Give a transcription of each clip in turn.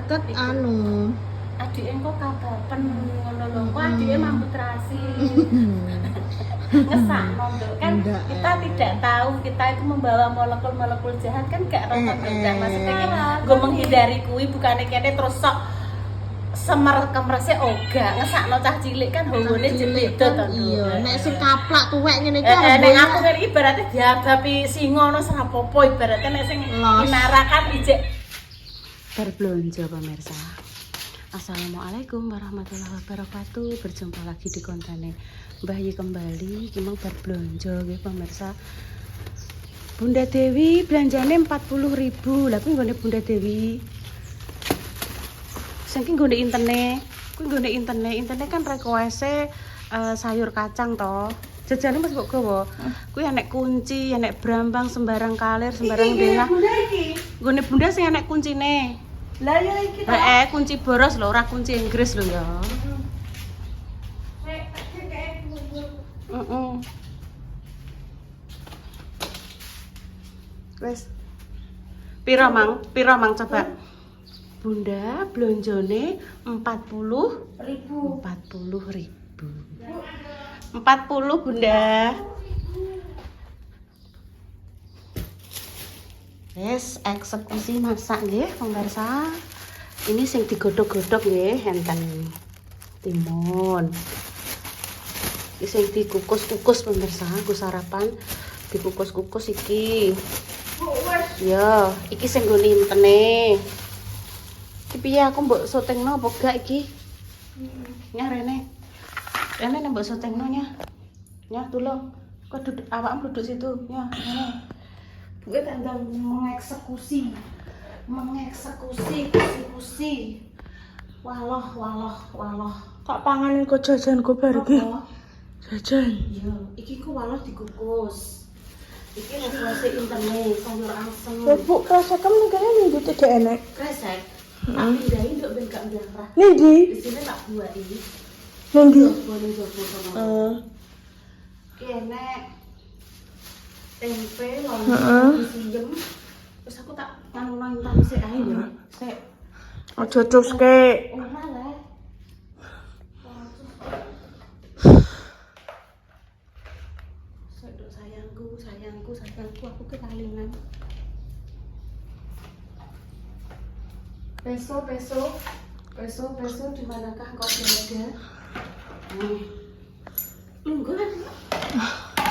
deket anu. Adike kok kabapen ngono lho. Kok adike mambut rasi. Ngesakno Nduk. Kan kita tidak tahu kita itu membawa molekul-molekul jahat kan gak rasa beda. Maksudnya gue menghindari kuwi bukannya kene terus sok semer-kemerse oga ngesakno cah cilik kan hongone cilik to to. Iya, nek sing kaplak tuwek ngene iki nek aku kan ibaratnya diagapi singa ono serapopo ibaratnya nek sing inarakan ijek berbelanja pemirsa. Assalamualaikum warahmatullahi wabarakatuh. Berjumpa lagi di kontennya Mbah Yi kembali. Ki mau berbelanja nggih pemirsa. Bunda Dewi belanjane 40.000. Lah kuwi nggone Bunda Dewi. Saking nggone internet. Kuwi nggone internet kan request sayur kacang to. Jajane Mas mbok gawa. Kuwi enek kunci, enek brambang sembarang kalir, sembarang dengah. Nggone Bunda sing enek kuncine. Lah ya iki to. Kunci boros lho, ora kunci Inggris lho ya. Wes. Piro mang coba. Bunda blonjone 40.000. 40 Bunda. Wes eksekusi masak nggih pemirsa. Ini sing digodhog-godhog nggih enten timun. Iki sing dikukus-kukus pemirsa, aku sarapan dikukus-kukus iki. Ya, iki sing nggone intene. Iki piye aku mbok sotengno apa gak iki? Nyah Rene. Rene mbok sotengno nya. Nyah tulung. Kok duduk awakmu duduk situ, nyah. Gue tandang mengeksekusi. Waloh. Kok panganan kok jajan kok bar iki? Jajan. Iya, iki ku waloh dikukus. Iki nasi intene, sayur asem. Bu, kresekem ning kene ndi tidak enak. Kresek. Tak pindahin nduk ben gak mlarah. Ning ndi? Di sini tak buat ini. Ning ndi? Boleh jopo sama. Iki enek tempe lontong siyem. Terus aku tak nganu intan sik ae ya. Sik. Aja cuske. Ora lah. Seduk sayangku aku kekalingan. Peso di manakah kau berada? Enggak.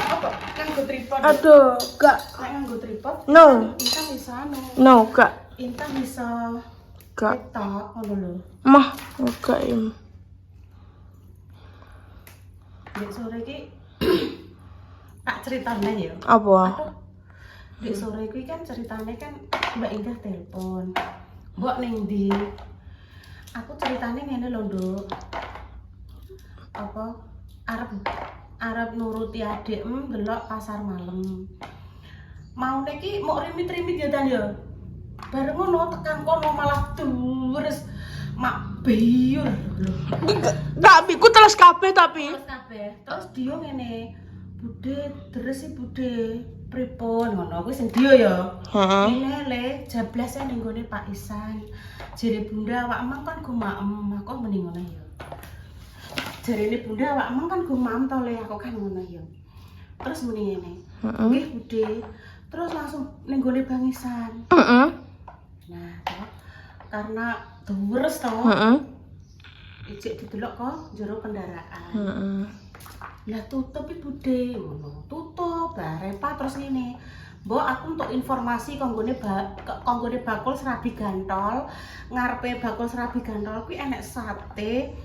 Apa? Nganggo tripod. Aduh, gak. Nek nganggo tripod. No. Intan bisa anu. No, gak. Intan bisa Gak. ketok ngono lho. Mah, gak im. Dek sore iki tak ceritane ya. Apa? Dek sore iki kan ceritane kan Mbak Indah telepon. Mbok ning ndi? Aku ceritane ngene lho, Nduk. Apa? Arep nuruti adikmu delok pasar malam. Mau niki mau rimit-rimit ya Dan ya. Bareng ngono tekan kono malah terus mak bayur lho. Gak, biku teles kabeh tapi. Terus kabeh. Terus dia ngene, Bude, deres sih Bude. Pripun ngono kuwi sing dia ya. Heeh. Ini le jablase ning gone Pak Isan. Jere Bunda awak emang kan gumaem, aku mending ngono ya. Jarene Bunda awak emang kan gumaem to le aku kan ngono ya. Terus muni ngene. Nggih Bude. Terus langsung ning gone Bang Isan. Heeh. Nah, toh, karena terus to. Heeh. Ijek didelok kok jero kendaraan. Heeh. Lah tutup Bude ngono. Tutup Repa terus ngene. Mbok aku untuk informasi konggone bakul serabi gantol. Ngarepe bakul serabi gantol kuwi enek sate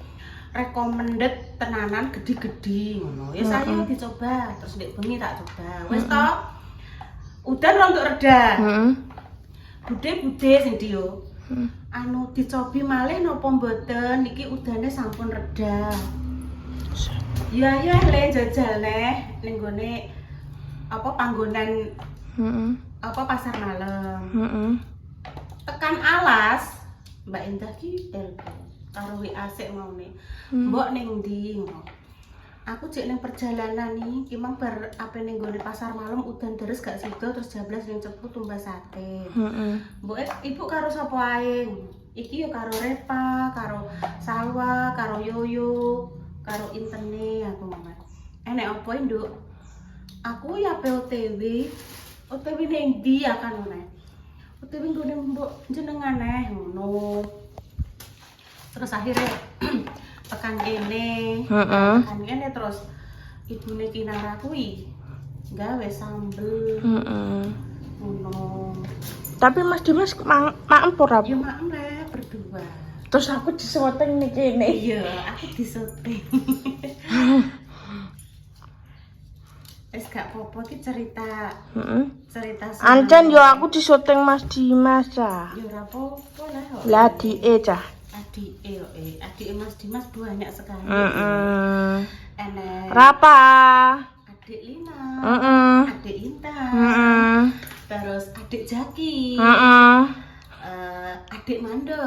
recommended tenanan gede-gede ngono. Ya saya dicoba terus ndek bengi tak coba. Wis to. Udan rontok reda. Heeh. Bude sing diyo. Anu dicobi malih napa mboten? Niki udane sampun reda. Ya le jajal ning gone apa panggonan apa pasar malam. Tekan alas Mbak Indah ki telepon karo WA sik maune. Mbok ning ndi ngono. Aku cek ning perjalanan iki mang bar ape ning gone pasar malam udan deres gak sida terus jablas ning cepu tumbas sate. Mbok ibu karo sapa ae? Iki yo karo Repa, karo Salwa, karo Yoyo, karo Intene aku Mamat. Enek apa Nduk? Aku ya POTW. OTW ning ndi ya kan ngono. OTW nggone mbok jenengan ngono. Terus akhirnya tekan kene. Tekan kene terus ibune Kinara kuwi gawe sambel. Ngono. Tapi Mas Dimas maem ora? Ya maem le berdua. Terus aku disyuting nih kene. Iya, aku disyuting. Wis gak apa-apa ki cerita. Cerita Ancen yo aku disyuting Mas Dimas cah. Ya ora apa-apa lah. Lah adike cah. Adike Mas Dimas banyak sekali. Enek Rapa. adik Lina. Adik Heeh. Intan. Terus adik Jaki. Adik Mando.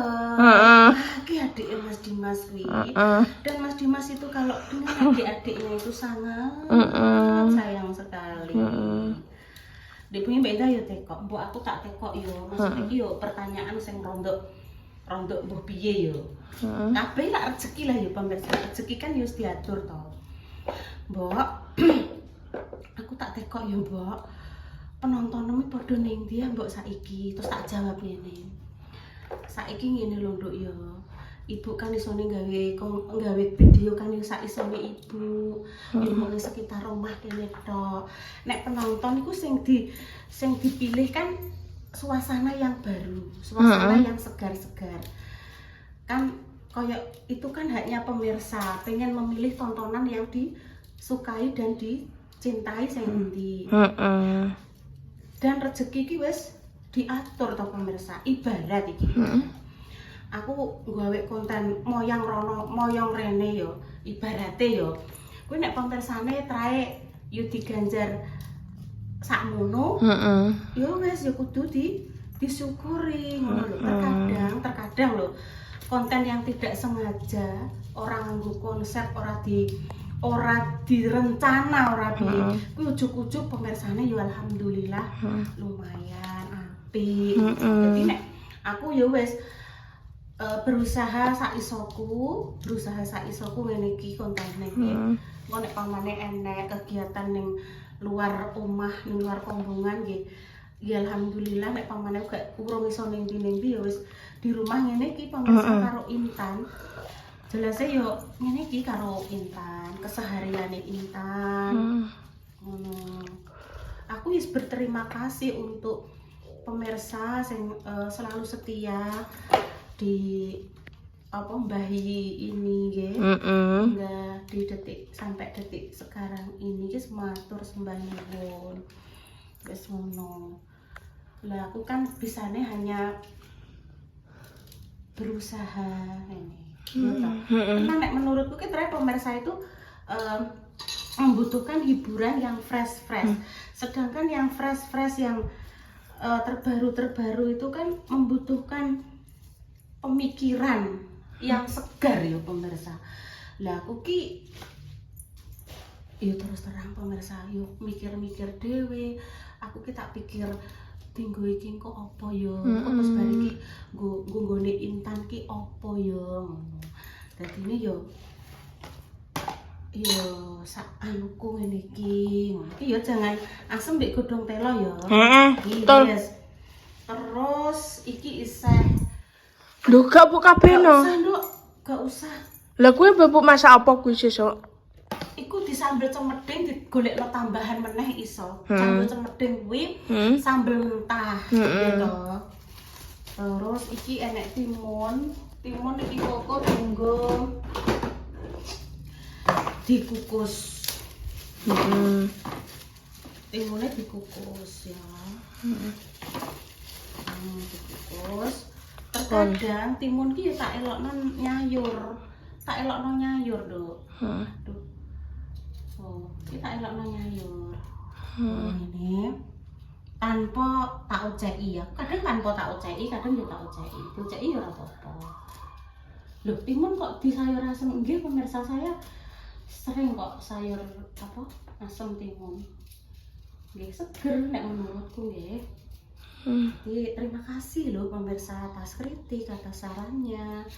Lagi adik Mas Dimas kuwi. Dan Mas Dimas itu kalau dengan adik-adiknya itu sangat sayang sekali. Dek punya beda yo tekok, mbok aku tak tekok yo. Maksudnya iki yo pertanyaan sing rondok mbuh piye yo. Kabeh lak rezeki lah yo pemirsa. Rezeki kan yo diatur to. Mbok aku tak tekok yo, Mbok. Penontonmu padha ning ndi ya mbok saiki? Terus tak jawab ngene. Saiki ngene lho Nduk ya. Ibu kan isone gawe video kan yo sak isone ibu. Yo mung sekitar rumah kene tok. Nek penonton iku sing dipilih kan suasana yang baru, suasana yang segar-segar. Kan koyo itu kan haknya pemirsa, pengen memilih tontonan yang disukai dan dicintai sing endi. Dan rezeki iki wis diatur to pemirsa. Ibarat iki. Aku gawe konten moyong rene yo. Ibarate yo. Kuwi nek pemirsane trae yo diganjar sakmono. Yo wis yo kudu disyukuri ngono lho. Terkadang lho konten yang tidak sengaja orang nganggo konsep ora direncana ora piye. Kuwi ujug-ujug pemirsane yo alhamdulillah lumayan apik. Jadi nek aku yo wis berusaha sak isoku ngene iki kontene iki. Engko nek pamane enek kegiatan ning luar omah, ning luar kombongan nggih. Ya alhamdulillah nek pamane gak urung iso ning ndi ya wis di rumah ngene iki pemirsa karo Intan. Jelase yo ngene iki karo Intan, kesehariane Intan. Ngono. Aku wis berterima kasih untuk pemirsa yang selalu setia di Mbahi ini nggih. Hingga di sampai detik sekarang ini wis matur sembah nyuwun. Wis ngono. Lah aku kan bisane hanya berusaha ini. Karena nek menurutku ki pemirsa itu membutuhkan hiburan yang fresh. Sedangkan yang fresh yang terbaru itu kan membutuhkan pemikiran yang segar ya pemirsa. Lah aku ki yo terus terang pemirsa yo mikir-mikir dhewe. Aku ki tak pikir tinggo iki kok apa yo. Terus bar iki nggone Intan ki apa yo ngono. Dadine yo sak anuku ngene iki. Iki yo jangan asem mbek godhong telo yo. Betul. Terus iki isih Lho gak buka beno. Gak usah, Nduk. Gak usah. Lah kuwi bubuk masak apa kuwi sesuk? Iku disambel cemeding digolekno tambahan meneh iso. Sambel cemeding kuwi sambel mentah gitu. Terus iki enek timun. Timun iki koko tunggu dikukus. Timunnya dikukus ya. Dikukus. Terkadang timun ki tak elokno nyayur. Nduk. Duh. Oh, kita elokno nyayur. Ini tanpa tak oceki ya. Kadang tanpa tak oceki, kadang yo tak oceki. Oceki yo ora apa-apa. Loh, timun kok disayur asem nggih pemirsa saya sering kok sayur asem timun. Nggih seger nek menurutku nggih. Jadi, terima kasih loh pemirsa atas kritik, atas sarannya.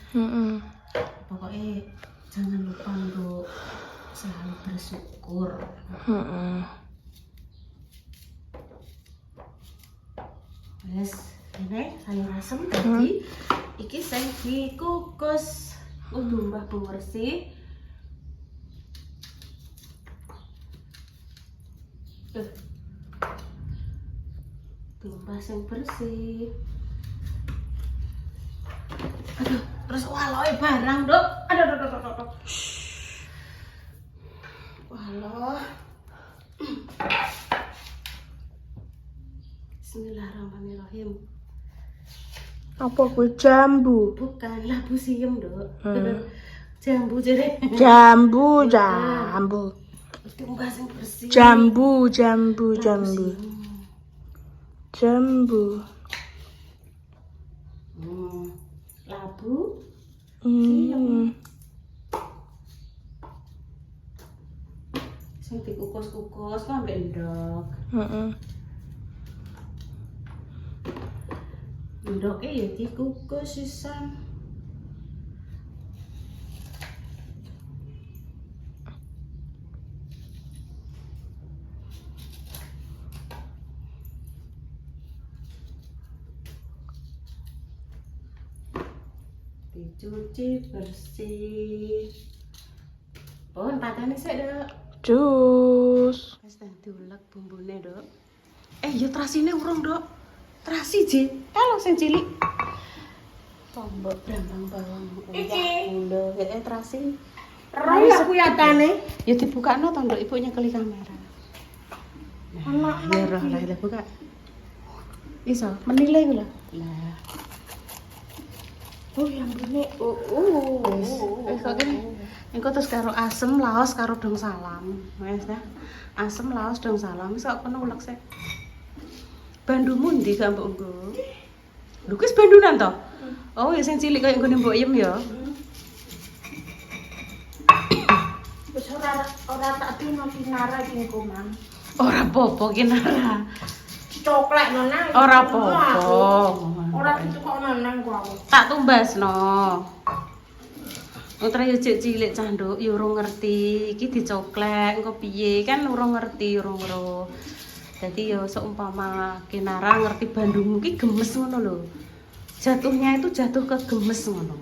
Pokoknya jangan lupa untuk selalu bersyukur. Wes, ini sayur asem tadi. Iki sing dikukus kudu mbah bersih. Tumbas yang bersih. Aduh, terus waloi barang, Dok. Aduh. Waloh. Bismillahirrahmanirrahim. Apa kuwi jambu? Bukan labu siam, Dok. Jambu jadi. Jambu. Tumbas yang bersih. Jambu. Labu. Sing dikukus-kukus kok ambek endok. Endoknya ya dikukus sisan. Dicuci bersih. Pun patane sik, Dok. Jus. Wis tak diulek bumbune, Dok. Ya terasine urung, Dok. Terasi, Je. Kalau sing cilik. Tombok brambang bawang. Iki. Lho, terasi. Roy aku yatane. Ya dibukakno to, Nduk, Ibu nyekeli kamera. Anak Ya roh lah buka. Iso, menilai ku lho. Lah. Oh, yang ini. Wis kok kene. Engko terus karo asem laos karo dong salam. Wis ta. Asem laos dong salam wis kok kono ulek sik. Bandumu ndi gak mbok nggo? Lho wis bandunan to? Oh, ya sing cilik koyo nggone Mbok Yem ya. Wis ora tak dino kinara iki engko, Mang. Ora apa-apa kinara. Coklek nona. Ora apa-apa. Ora ditukokno nang aku. Tak tumbasno. Putra yo cilik cah Nduk, yo urung ngerti iki dicoklek engko piye kan urung ngerti, urung weruh. Dadi yo seumpama kinara ngerti Bandung ki gemes ngono lho. Jatuhnya itu jatuh ke gemes ngono.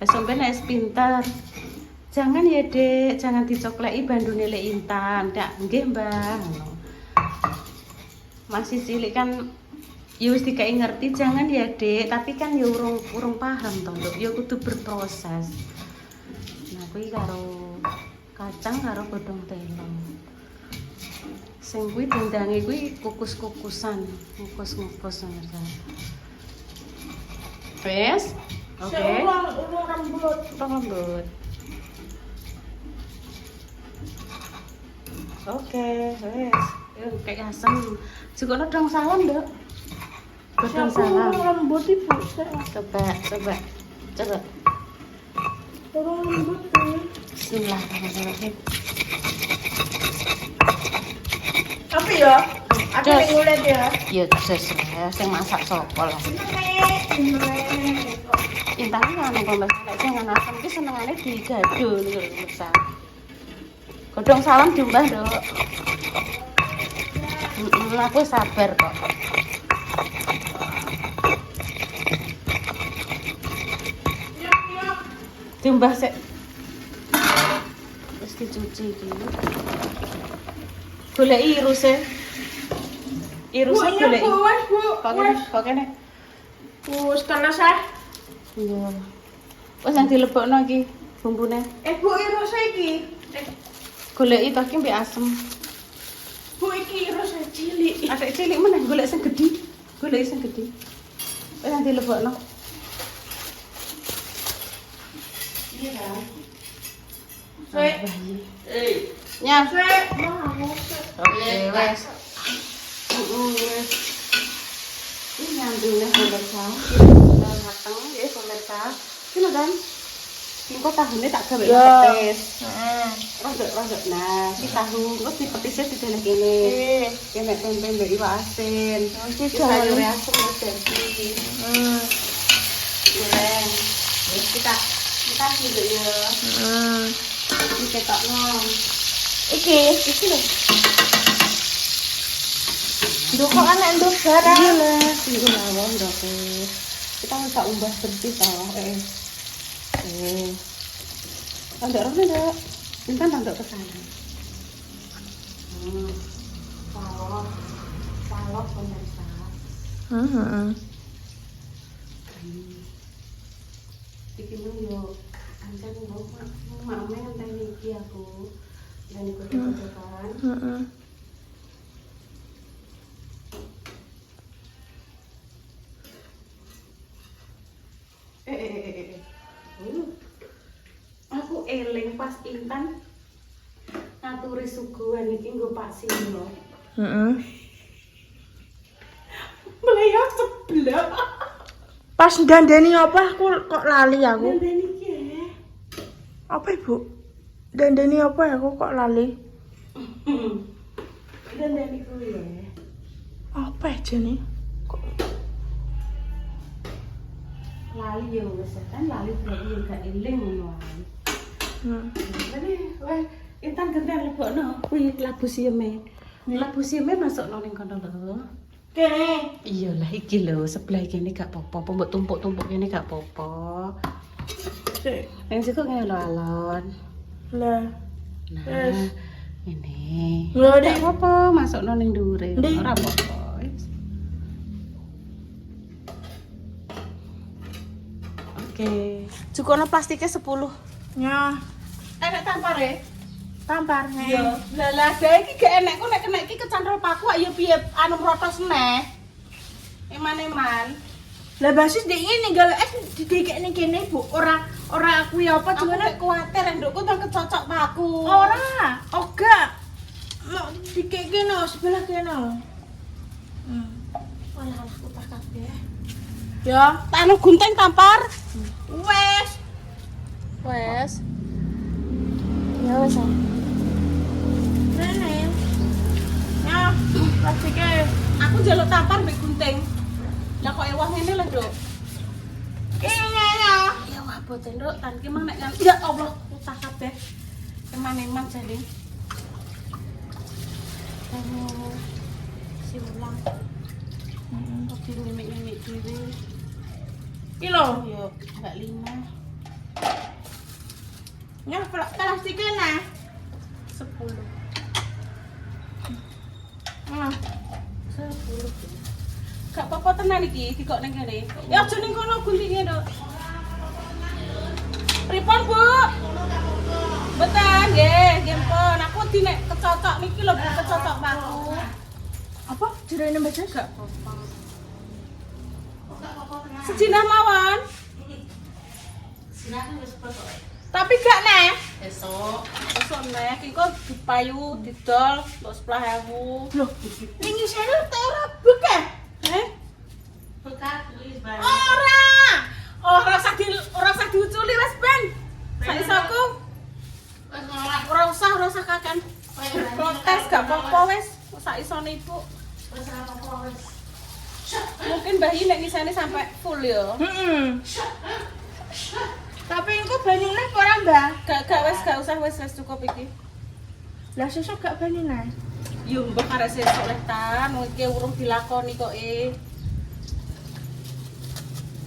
Wis sampeyan wis pinter. Jangan ya, Dek, jangan dicokleki bandune lek Intan. Ndak, nggih, Mbah. Ngono. Masih cilik kan ya wis dikai ngerti, jangan ya, Dek, tapi kan ya urung paham to, Nduk. Ya kudu berproses. Nah, kuwi karo kacang karo godhong telong. Sing kuwi dendange kuwi kukus-kukusan, ngukus-ngukus ngono. Wes? Oke. Ulung rambut. Rambut. Oke, wes. Yo kayak asem. Juga dong salam, Dok. Godhong salam. Rambut ibu. Coba. Ulung rambut. Bismillahirrahmanirrahim. Apa ya? Aku Jos. ngulet ya. Ya sesuai sing masak sapa lah. Intan kan pembahasan jangan asam ki senengane digado lho pemirsa. Godhong salam diumbah, Nduk. Aku sabar kok. Diumbah sik. Wis dicuci iki. Goleki iruse. Iruse goleki. Kok kene. Wis tenan sah. Iya. Wis yang dilebokno iki bumbune. Bu irus iki. Goleki to iki mbek asem. Bu iki irus cilik. Adek cilik meneh golek sing gedhi. Goleki sing gedhi. Wis yang dilebokno. Iya kan. Nya. Mau. Oke, wes. Wes. Ini nyambungnya pemirsa. Kita mateng ya pemirsa. Sini kan. Engko tahune tak gawe Yo. petis. Heeh. Rodok-rodok. Nah, iki tahu terus dipetisnya di dalam kene. Kene tempe mbek iwak asin. Nanti Iki jangan. sayur asem wis dadi. Goreng. Wis kita dulu ya. Iki ketokno. Iki lho. nduk kok anak nduk barang. Iya lah, tinggal lawon dok. Kita bisa umbah bersih toh. Tanduk rono dok. Intan tanduk ke sana. Salok pemirsa. Iki mung yo anten mama anten iki aku. Dan ikut-ikutan. Aku eling pas Intan ngaturi suguhan iki nggo Pak Sino. Meleyak sebelah. Pas dandani apa aku kok lali aku. Dan iki ya. Apa Ibu? Dandani apa ya aku kok lali? Dan iku ya. Apa aja nih? Kok Lali ya wis kan lali berarti yo gak eling ngono ae. Wah, Intan genten lebokno kuwi labu sieme. Labu sieme masukno ning kono lho. kene. Iya lah iki lho, sebelah kene gak apa-apa, mbok tumpuk-tumpuk kene gak apa-apa. Sik. Yang siku ngene lho alon. Lah. Nah, Wes. ini. Lho, Gak Dik. apa-apa, masukno ning dhuwure. Dik. Ora apa-apa. Wis. Oke. Cukono plastiknya 10. Ya. Enak tampare? Tampar nih. Iya. Lah dae iki gak enek kok nek kena iki kecantol paku ayo piye anu mrotos neh. Eman-eman. Lah basis dek ini gawe es didekek ning kene Bu. Ora aku ya apa Aku cuman nek kuwatir ndukku nang kecocok paku. ora. Oga. Mau dikek kene sebelah kene. Walah aku tak kabeh. Ya, Tak anu gunting tampar. wes. Wes. Ya wes. Rene. Ya, plastiknya. Aku njaluk tampar mbek gunting. Lah kok ewah ngene lho, Nduk. Kene ya. Ya wah boten, Nduk. Tan ki mang nek kan. Ya Allah, utah kabeh. Eman-eman jane. Si ulang. Kok mimik-mimik dhewe. Kilo. Yo, Mbak Lina. Ya, plastiknya nah. 10. Ah. 10. Gak apa-apa tenan iki dikok ning kene. Ya aja ning kono guntinge, Nduk. Pripun, Bu? Betul, nggih pun. Aku dinek kecocok niki lho, Bu, kecocok paku. Apa? Jerene Mbak Jas? Gak apa-apa. Sejinah mawon. Tapi gak neh. Esok neh iki kok dipayu didol mbok 10.000. Loh, ning isine ora beke. Ora usah diuculi wis ben. Saisaku. Ora usah kakan. Protes gak apa-apa wis. Sak isone ibu. Mungkin bayi nek ngisane sampai full ya. Tapi engko banyune ora, Mbah? Gak usah wis cukup iki. Lah sesuk gak banyune. Yo mbok arek sesuk leh tan, iki urung dilakoni kok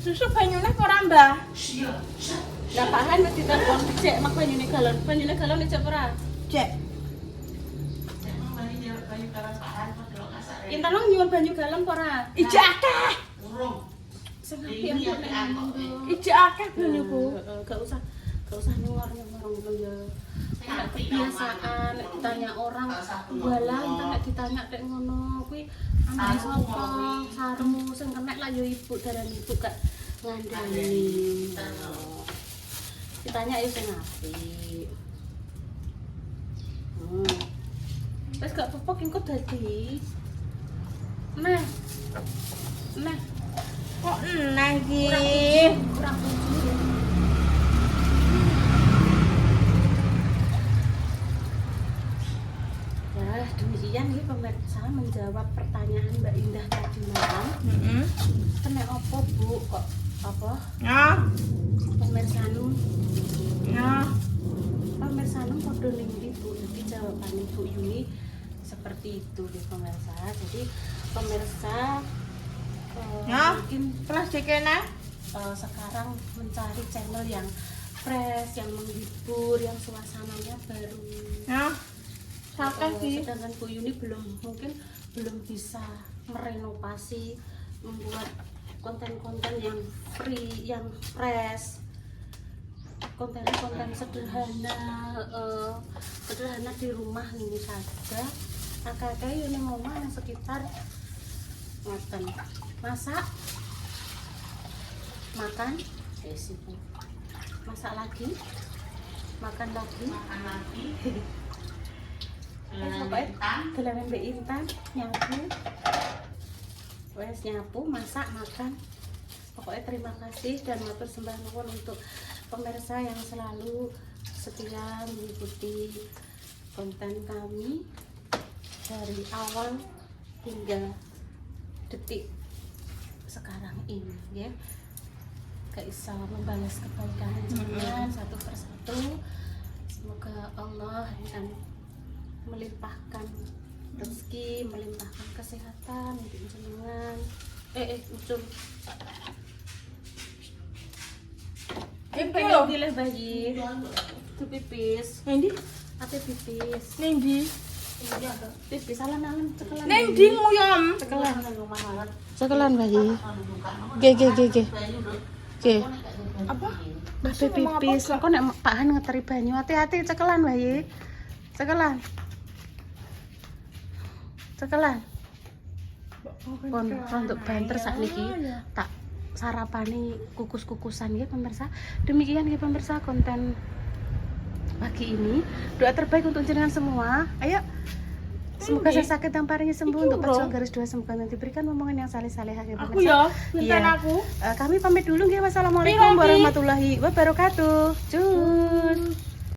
Sesuk banyune ora, Mbah? Lah Pak Han wis ditelepon cek mak banyune galon. Banyune galon cek ora? Cek. Intan lo nyuwun banyu galon apa ora? Ijek akeh. Sing apik ampun nek ngono. Ijek akeh banyuku. Gak usah nyuwar ngono ya. Nek kebiasaan nek ditanya orang, walah entar nek ditanya nek ngono kuwi anake sapa? Sarmu sing kenek lah ya ibu darani ibu gak ngandani. Ditanya ya sing apik. Wes gak apa-apa engko dadi. Nah. Kok eneh iki? Kurang tujuh ya. menjawab pertanyaan Mbak Indah tadi malam. Kena opo Bu kok apa? Ya. Pemirsanu. Ya. Pemirsanu podo ning Ibu. Jadi jawaban Ibu Yuni seperti itu di pemirsa. Jadi pemirsa Ya. mungkin Kelas dikene. sekarang mencari channel yang fresh, yang menghibur, yang suasananya baru. Ya. Sakit sih. Sedangkan Bu Yuni mungkin belum bisa merenovasi, membuat konten-konten yang free, yang fresh, konten-konten sederhana, sederhana di rumah ini saja. Kakak Yuni ngomong yang sekitar ngoten, masak, makan, ibu, masak lagi, makan lagi. Dolanan Mbak Intan nyapu, wes nyapu, masak, makan. Pokoknya terima kasih dan matur sembah nuwun untuk pemirsa yang selalu setia mengikuti konten kami dari awal hingga detik sekarang ini, ya. Gak bisa membalas kebaikan jenengan satu persatu. Semoga Allah akan melimpahkan rezeki, melimpahkan kesehatan untuk jenengan. Ucul. Iki lho. Pilih bayi. Itu pipis. Nendi? Ate pipis. Nendi? Pipis alan-alan cekelan. Nendi nguyam. Cekelan. Cekelan bayi. Ge. Apa? Ate pipis. Kok nek Pak Han ngeteri banyu, hati-hati cekelan bayi. Cekelan. Pun untuk banter saat niki tak sarapani kukus-kukusan ya pemirsa. Demikian ya pemirsa konten pagi ini. Doa terbaik untuk jenengan semua. Ayo. Semoga saya sakit yang paringnya sembuh. Untuk pejuang garis 2 semoga nanti diberikan momongan yang saleh-saleh ya Aku pemirsa. ya, minta aku. Kami pamit dulu ya. Wassalamualaikum warahmatullahi wabarakatuh. Cus.